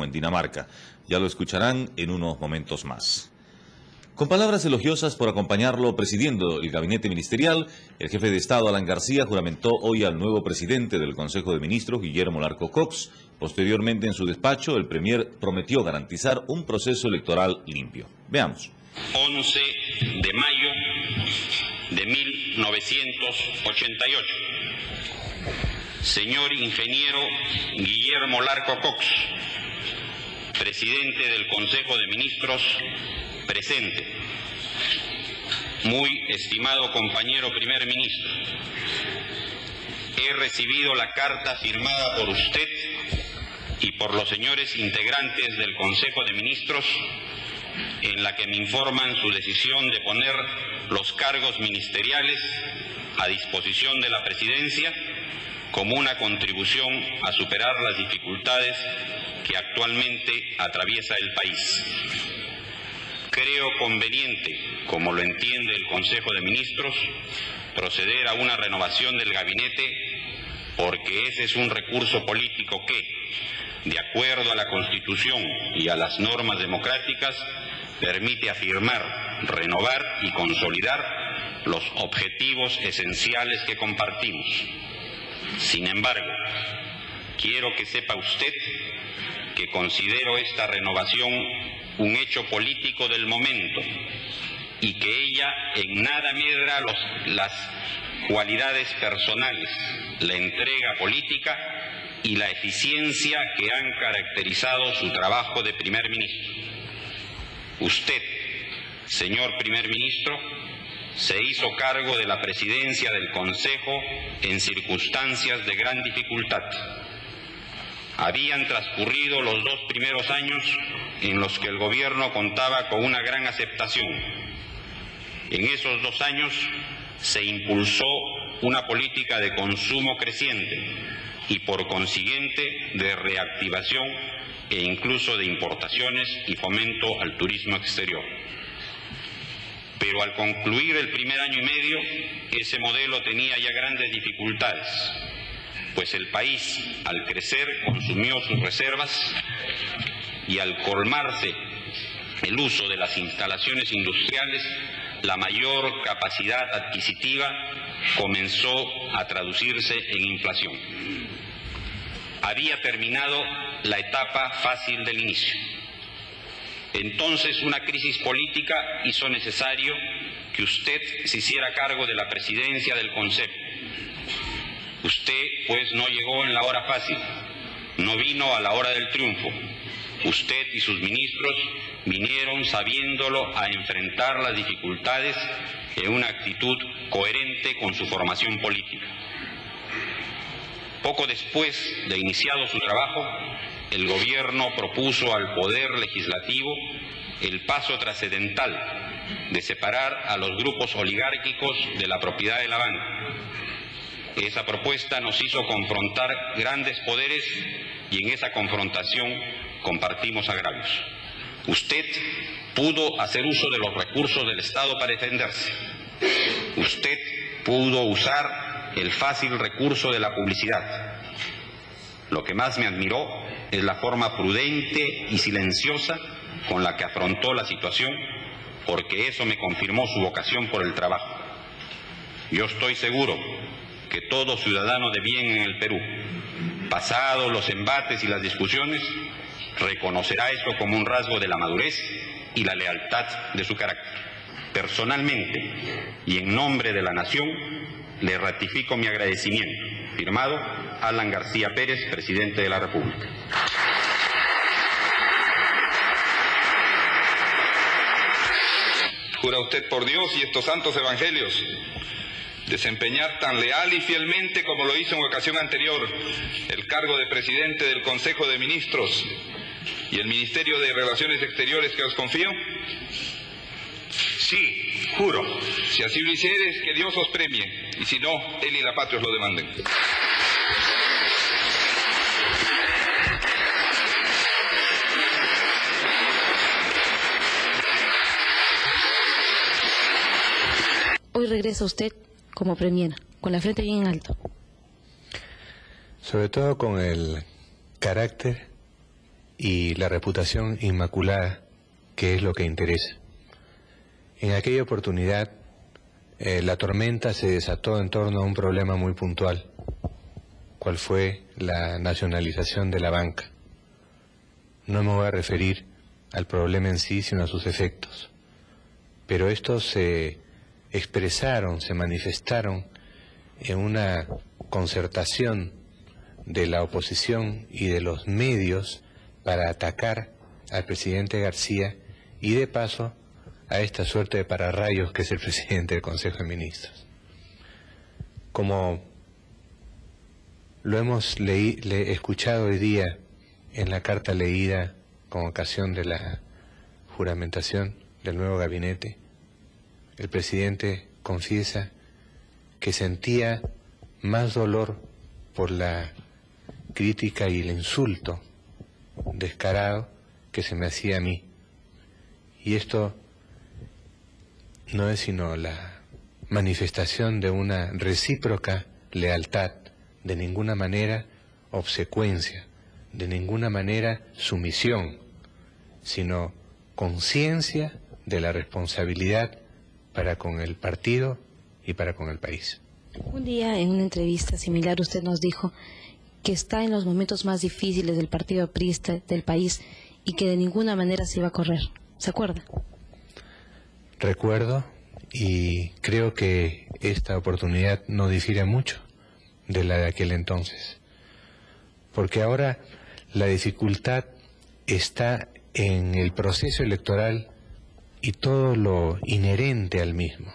como en Dinamarca. Ya lo escucharán en unos momentos más. Con palabras elogiosas por acompañarlo presidiendo el gabinete ministerial, el jefe de Estado, Alan García, juramentó hoy al nuevo presidente del Consejo de Ministros, Guillermo Larco Cox. Posteriormente, en su despacho, el premier prometió garantizar un proceso electoral limpio. Veamos. 11 de mayo de 1988. Señor ingeniero Guillermo Larco Cox, presidente del Consejo de Ministros, presente. Muy estimado compañero primer ministro, he recibido la carta firmada por usted y por los señores integrantes del Consejo de Ministros en la que me informan su decisión de poner los cargos ministeriales a disposición de la presidencia como una contribución a superar las dificultades que actualmente atraviesa el país. Creo conveniente, como lo entiende el Consejo de Ministros, proceder a una renovación del gabinete porque ese es un recurso político que, de acuerdo a la Constitución y a las normas democráticas, permite afirmar, renovar y consolidar los objetivos esenciales que compartimos. Sin embargo, quiero que sepa usted que considero esta renovación un hecho político del momento y que ella en nada medra las cualidades personales, la entrega política y la eficiencia que han caracterizado su trabajo de primer ministro. Usted, señor primer ministro, se hizo cargo de la presidencia del Consejo en circunstancias de gran dificultad. Habían transcurrido los 2 primeros años en los que el gobierno contaba con una gran aceptación. En esos 2 años se impulsó una política de consumo creciente y por consiguiente de reactivación e incluso de importaciones y fomento al turismo exterior. Pero al concluir el primer año y medio, ese modelo tenía ya grandes dificultades, pues el país, al crecer, consumió sus reservas y al colmarse el uso de las instalaciones industriales, la mayor capacidad adquisitiva comenzó a traducirse en inflación. Había terminado la etapa fácil del inicio. Entonces una crisis política hizo necesario que usted se hiciera cargo de la presidencia del Consejo. Usted, pues, no llegó en la hora fácil, no vino a la hora del triunfo. Usted y sus ministros vinieron sabiéndolo a enfrentar las dificultades en una actitud coherente con su formación política. Poco después de iniciado su trabajo, el gobierno propuso al Poder Legislativo el paso trascendental de separar a los grupos oligárquicos de la propiedad de la banca. Esa propuesta nos hizo confrontar grandes poderes y en esa confrontación compartimos agravios. Usted pudo hacer uso de los recursos del Estado para defenderse. Usted pudo usar el fácil recurso de la publicidad. Lo que más me admiró es la forma prudente y silenciosa con la que afrontó la situación, porque eso me confirmó su vocación por el trabajo. Yo estoy seguro que todo ciudadano de bien en el Perú, pasados los embates y las discusiones, reconocerá eso como un rasgo de la madurez y la lealtad de su carácter. Personalmente y en nombre de la nación, le ratifico mi agradecimiento. Firmado, Alan García Pérez, presidente de la República. ¿Jura usted por Dios y estos santos evangelios desempeñar tan leal y fielmente como lo hizo en ocasión anterior el cargo de presidente del Consejo de Ministros y el Ministerio de Relaciones Exteriores que os confío? Sí, juro. Si así lo hicieres, que Dios os premie, y si no, él y la patria os lo demanden. Hoy regresa usted como premier, con la frente bien en alto. Sobre todo con el carácter y la reputación inmaculada, que es lo que interesa. En aquella oportunidad, la tormenta se desató en torno a un problema muy puntual, cuál fue la nacionalización de la banca. No me voy a referir al problema en sí, sino a sus efectos. Pero estos se expresaron, se manifestaron en una concertación de la oposición y de los medios para atacar al presidente García y de paso a esta suerte de pararrayos que es el presidente del Consejo de Ministros. Como lo hemos escuchado hoy día en la carta leída con ocasión de la juramentación del nuevo gabinete, el presidente confiesa que sentía más dolor por la crítica y el insulto descarado que se me hacía a mí. Y esto no es sino la manifestación de una recíproca lealtad, de ninguna manera obsecuencia, de ninguna manera sumisión, sino conciencia de la responsabilidad para con el partido y para con el país. Un día en una entrevista similar usted nos dijo que está en los momentos más difíciles del partido aprista del país y que de ninguna manera se iba a correr. ¿Se acuerda? Recuerdo, y creo que esta oportunidad no difiere mucho de la de aquel entonces, porque ahora la dificultad está en el proceso electoral y todo lo inherente al mismo,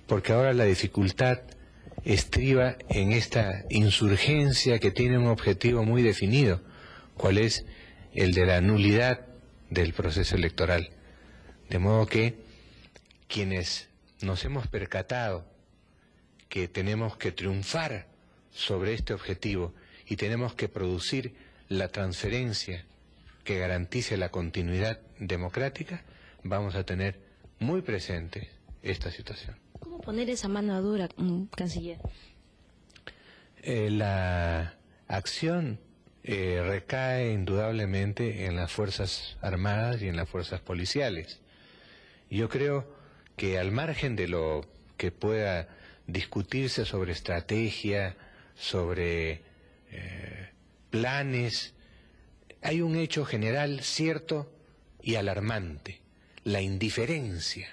porque ahora la dificultad estriba en esta insurgencia que tiene un objetivo muy definido, cuál es el de la nulidad del proceso electoral. De modo que quienes nos hemos percatado que tenemos que triunfar sobre este objetivo y tenemos que producir la transferencia que garantice la continuidad democrática, vamos a tener muy presente esta situación. ¿Cómo poner esa mano dura, canciller? La acción recae indudablemente en las Fuerzas Armadas y en las Fuerzas Policiales. Yo creo que al margen de lo que pueda discutirse sobre estrategia, sobre planes, hay un hecho general cierto y alarmante: la indiferencia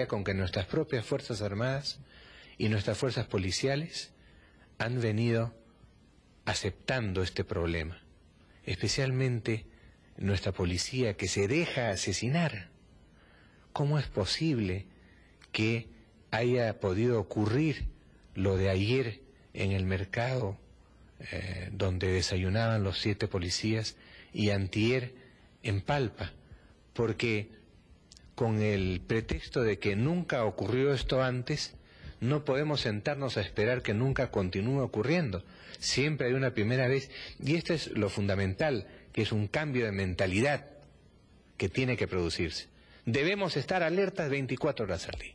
con que nuestras propias Fuerzas Armadas y nuestras fuerzas policiales han venido aceptando este problema, especialmente nuestra policía, que se deja asesinar. ¿Cómo es posible que haya podido ocurrir lo de ayer en el mercado, donde desayunaban los 7 policías, y antier en Palpa? Porque con el pretexto de que nunca ocurrió esto antes, no podemos sentarnos a esperar que nunca continúe ocurriendo. Siempre hay una primera vez, y esto es lo fundamental, que es un cambio de mentalidad que tiene que producirse. Debemos estar alertas 24 horas al día.